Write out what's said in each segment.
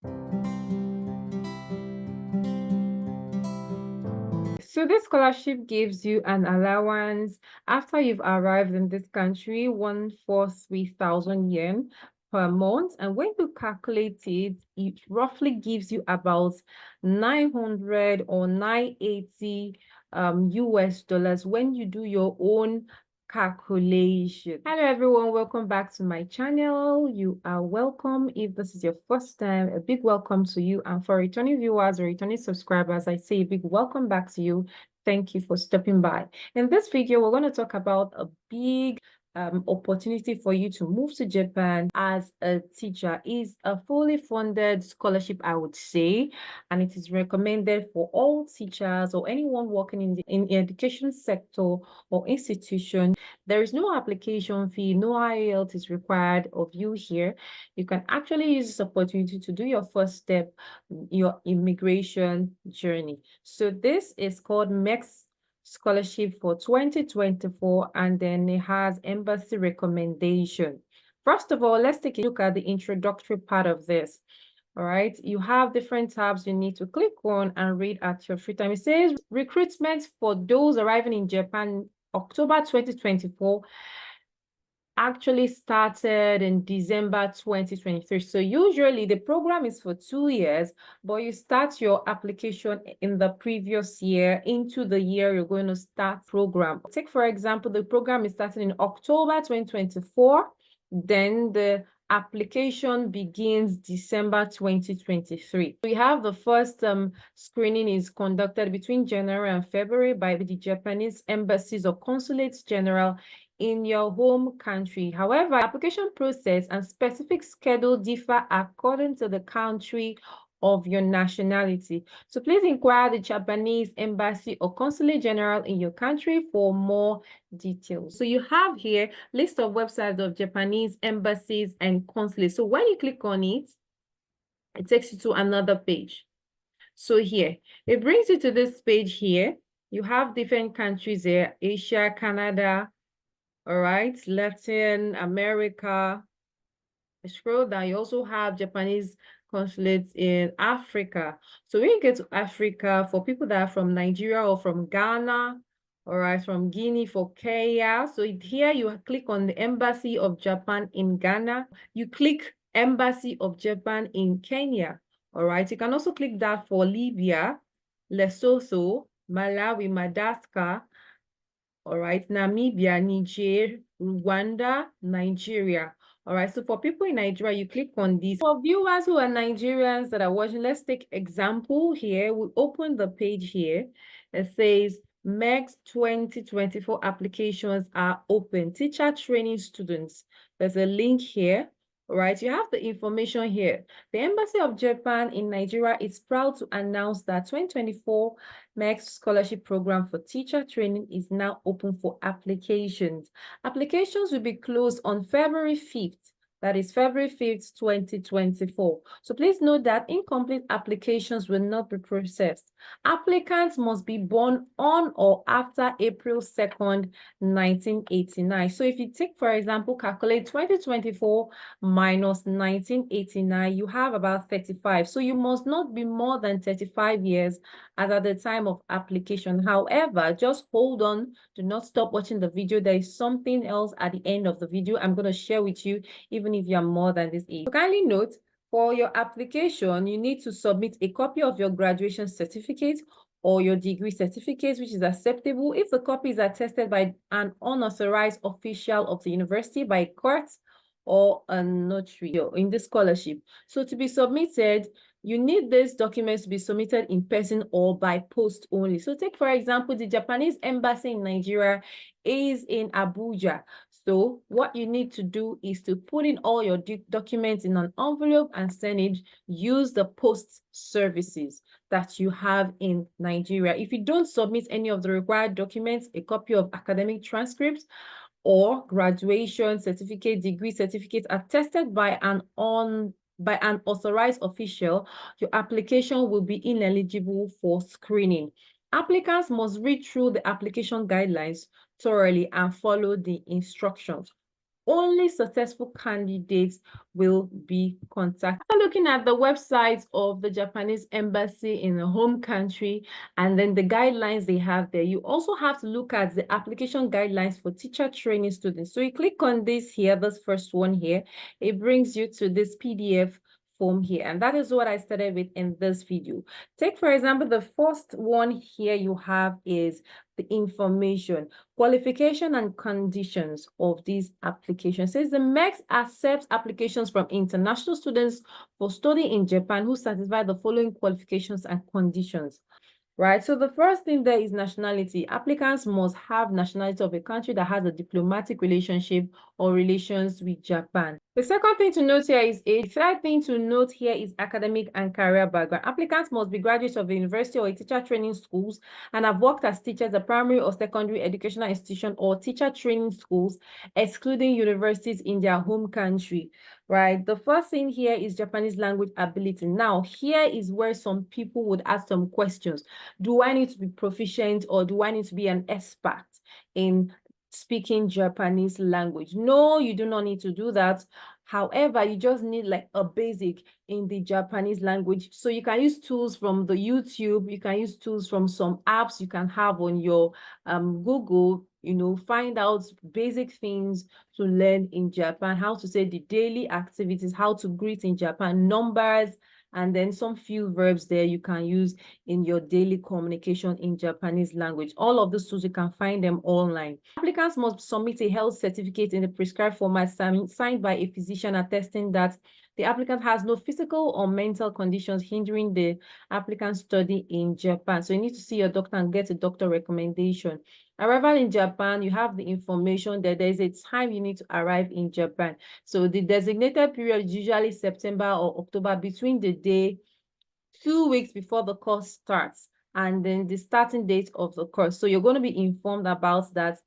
So this scholarship gives you an allowance after you've arrived in this country, 143,000 yen per month. And when you calculate it, it roughly gives you about 900 or 980 US dollars when you do your own calculation. Hello everyone, welcome back to my channel. You are welcome. If this is your first time, a big welcome to you, and for returning viewers or returning subscribers, I say a big welcome back to you. Thank you for stopping by. In this video, we're going to talk about a big opportunity for you to move to Japan as a teacher. Is a fully funded scholarship, I would say, and it is recommended for all teachers or anyone working in the education sector or institution. There is no application fee, no IELTS is required of you here. You can actually use this opportunity to do your first step, your immigration journey. So this is called MEXT scholarship for 2024, and then it has embassy recommendation. First of all, let's take a look at the introductory part of this. All right, you have different tabs you need to click on and read at your free time. It says recruitment for those arriving in Japan October 2024 actually started in December 2023. So usually the program is for 2 years, but you start your application in the previous year into the year you're going to start program. Take, for example, the program is starting in October 2024, then the application begins December 2023. We have the first screening is conducted between January and February by the Japanese embassies or consulates general in your home country. However, application process and specific schedule differ according to the country of your nationality. So please inquire the Japanese embassy or consulate general in your country for more details. So you have here list of websites of Japanese embassies and consulates. So when you click on it, it takes you to another page. So here, it brings you to this page here. You have different countries there, Asia, Canada, all right, Latin America. Scroll down, you also have Japanese consulates in Africa. So when you get to Africa, for people that are from Nigeria or from Ghana, all right, from Guinea, for Kenya. So here you click on the Embassy of Japan in Ghana. You click Embassy of Japan in Kenya, all right. You can also click that for Libya, Lesotho, Malawi, Madagascar, all right, Namibia, Niger, Rwanda, Nigeria. All right, so for people in Nigeria, you click on this. For viewers who are Nigerians that are watching, let's take example here. We open the page here. It says MEXT 2024 applications are open. Teacher training students. There's a link here. All right, you have the information here. The Embassy of Japan in Nigeria is proud to announce that 2024 MEXT scholarship program for teacher training is now open for applications. Applications will be closed on February 5th. That is February 5th, 2024. So please note that incomplete applications will not be processed. Applicants must be born on or after April 2nd, 1989. So if you take, for example, calculate 2024 minus 1989, you have about 35. So you must not be more than 35 years as at the time of application. However, just hold on, do not stop watching the video. There is something else at the end of the video I'm going to share with you, even if you're more than this age. So kindly note, for your application, you need to submit a copy of your graduation certificate or your degree certificate, which is acceptable if the copy is attested by an unauthorized official of the university, by court or a notary in the scholarship. So to be submitted, you need these documents to be submitted in person or by post only. So take, for example, the Japanese embassy in Nigeria is in Abuja. So what you need to do is to put in all your documents in an envelope and send it. Use the post services that you have in Nigeria. If you don't submit any of the required documents, a copy of academic transcripts or graduation certificate, degree certificate attested by an authorized official, your application will be ineligible for screening. Applicants must read through the application guidelines thoroughly and follow the instructions. only successful candidates will be contacted. After looking at the website of the Japanese embassy in the home country and then the guidelines they have there, you also have to look at the application guidelines for teacher training students. So you click on this here, this first one here, it brings you to this PDF form here, and that is what I started with in this video. Take, for example, the first one here you have is the information, qualification and conditions of these applications. It says the MEXT accepts applications from international students for study in Japan who satisfy the following qualifications and conditions. Right, so the first thing there is nationality. Applicants must have nationality of a country that has a diplomatic relationship or relations with Japan. The second thing to note here is age. The third thing to note here is academic and career background. Applicants must be graduates of a university or a teacher training schools and have worked as teachers at primary or secondary educational institution or teacher training schools, excluding universities in their home country. Right, the first thing here is Japanese language ability. Now, here is where some people would ask some questions. Do I need to be proficient or do I need to be an expert in speaking Japanese language? No, you do not need to do that. However, you just need like a basic in the Japanese language. So you can use tools from the YouTube, you can use tools from some apps you can have on your Google, find out basic things to learn in Japan, how to say the daily activities, how to greet in Japan, numbers, and then some few verbs there you can use in your daily communication in Japanese language. All of these tools, you can find them online. Applicants must submit a health certificate in the prescribed format signed by a physician attesting that the applicant has no physical or mental conditions hindering the applicant's study in Japan. So you need to see your doctor and get a doctor recommendation. Arrival in Japan, you have the information that there's a time you need to arrive in Japan. So the designated period is usually September or October, between the day 2 weeks before the course starts and then the starting date of the course. So you're going to be informed about that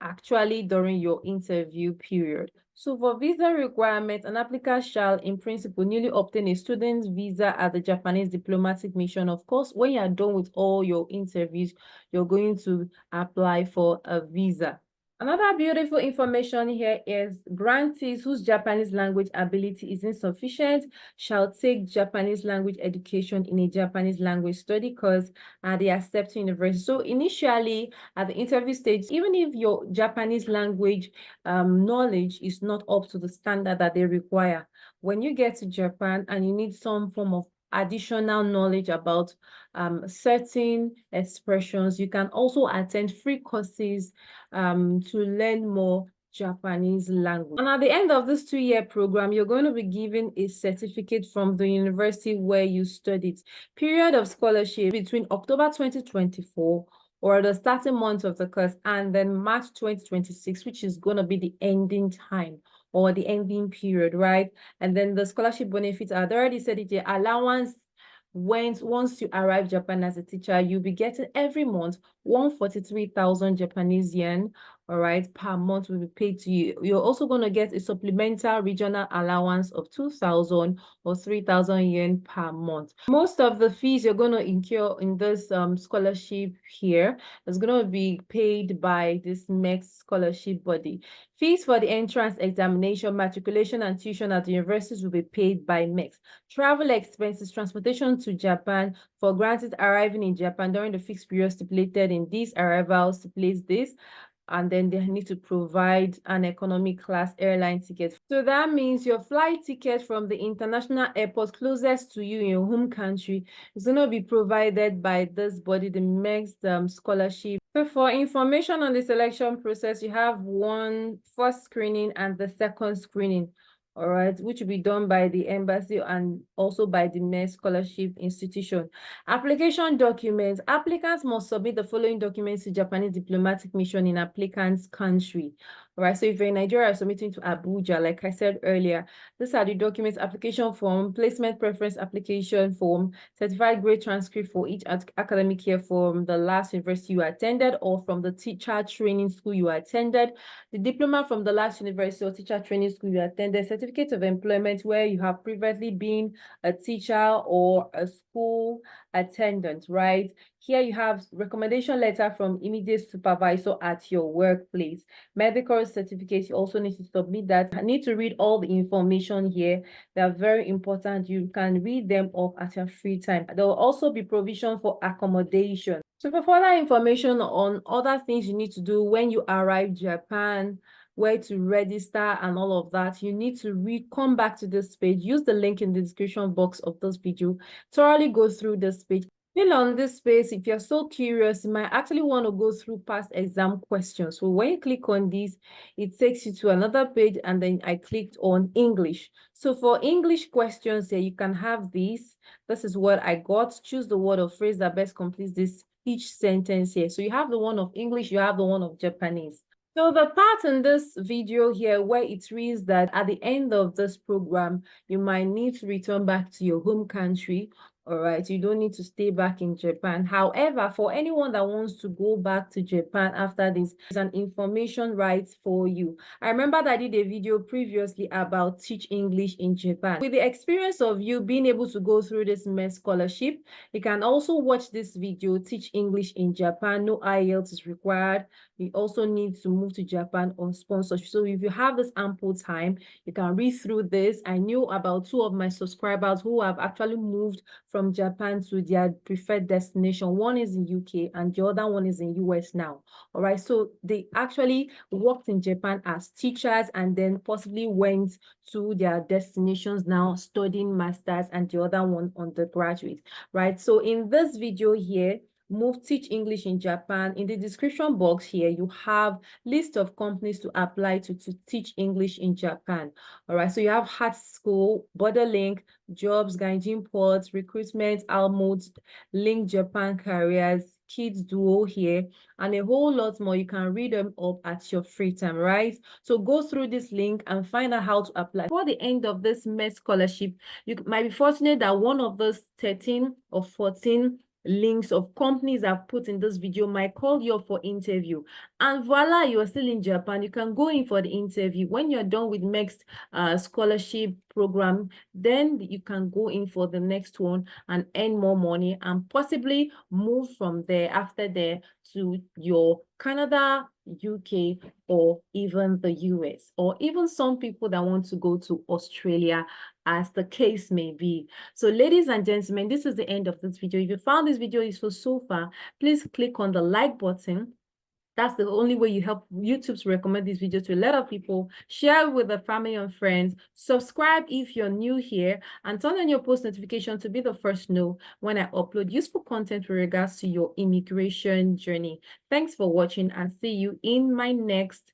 actually during your interview period. So for visa requirements, an applicant shall, in principle, newly obtain a student's visa at the Japanese diplomatic mission. Of course, when you are done with all your interviews, you're going to apply for a visa. Another beautiful information here is grantees whose Japanese language ability is insufficient shall take Japanese language education in a Japanese language study course at the accepting university. So initially at the interview stage, even if your Japanese language knowledge is not up to the standard that they require, when you get to Japan and you need some form of additional knowledge about certain expressions, you can also attend free courses to learn more Japanese language. And at the end of this 2-year program, you're going to be given a certificate from the university where you studied. Period of scholarship between October 2024 or the starting month of the course and then March 2026, which is going to be the ending time or the ending period, right? And then the scholarship benefits are, they already said it, the allowance once you arrive Japan as a teacher, you'll be getting every month 143,000 Japanese yen, all right, per month will be paid to you. You're also going to get a supplemental regional allowance of 2,000 or 3,000 yen per month. Most of the fees you're going to incur in this scholarship here is going to be paid by this MEXT scholarship body. Fees for the entrance examination, matriculation, and tuition at the universities will be paid by MEXT. Travel expenses, transportation to Japan for grantees arriving in Japan during the fixed period stipulated in these arrivals stipulates this, and then they need to provide an economy class airline ticket. So that means your flight ticket from the international airport closest to you in your home country is going to be provided by this body, the MEXT scholarship. So for information on the selection process, you have one first screening and the second screening, all right, which will be done by the embassy and also by the MEXT scholarship institution. Application documents. Applicants must submit the following documents to Japanese diplomatic mission in applicant's country. All right, so if you're in Nigeria, submitting to Abuja, like I said earlier, these are the documents: application form, placement preference application form, certified grade transcript for each academic year from the last university you attended or from the teacher training school you attended, the diploma from the last university or teacher training school you attended, certificate of employment where you have previously been a teacher or a school attendant, right? Here you have recommendation letter from immediate supervisor at your workplace. Medical certificate, you also need to submit that. I need to read all the information here. They are very important. You can read them off at your free time. There will also be provision for accommodation. So for further information on other things you need to do when you arrive Japan, where to register and all of that, you need to come back to this page, use the link in the description box of this video, thoroughly go through this page. Still on this page, if you're so curious, you might actually want to go through past exam questions. So when you click on this, it takes you to another page, and then I clicked on English. So for English questions here, you can have this. This is what I got. Choose the word or phrase that best completes this each sentence here. So you have the one of English, you have the one of Japanese. So the part in this video here where it reads that at the end of this program, you might need to return back to your home country. All right, you don't need to stay back in Japan. However, for anyone that wants to go back to Japan after this, there's an information right for you. I remember that I did a video previously about Teach English in Japan. With the experience of you being able to go through this MEXT scholarship, you can also watch this video, Teach English in Japan. No IELTS is required. You also need to move to Japan on sponsorship. So if you have this ample time, you can read through this. I knew about 2 of my subscribers who have actually moved from Japan to their preferred destination. One is in UK and the other one is in US now. All right. So they actually worked in Japan as teachers and then possibly went to their destinations now studying masters, and the other one undergraduate. Right. So in this video here, Teach English in Japan. In the description box here, you have list of companies to apply to teach English in Japan. All right, so you have Heart School, Borderlink, Jobs, Gaijin Ports, Recruitment, Almond, Link Japan Careers, Kids Duo here, and a whole lot more. You can read them up at your free time, right? So go through this link and find out how to apply. Before the end of this MEXT scholarship, you might be fortunate that one of those 13 or 14 links of companies I've put in this video might call you up for interview, and voila, you are still in Japan. You can go in for the interview. When you're done with MEXT scholarship program, then you can go in for the next one and earn more money and possibly move from there after there to your Canada, UK, or even the US, or even some people that want to go to Australia, as the case may be. So ladies and gentlemen, this is the end of this video. If you found this video useful so far, please click on the like button. That's the only way you help YouTube to recommend this video to a lot of people. Share with the family and friends. Subscribe if you're new here, and turn on your post notification to be the first to know when I upload useful content with regards to your immigration journey. Thanks for watching, and see you in my next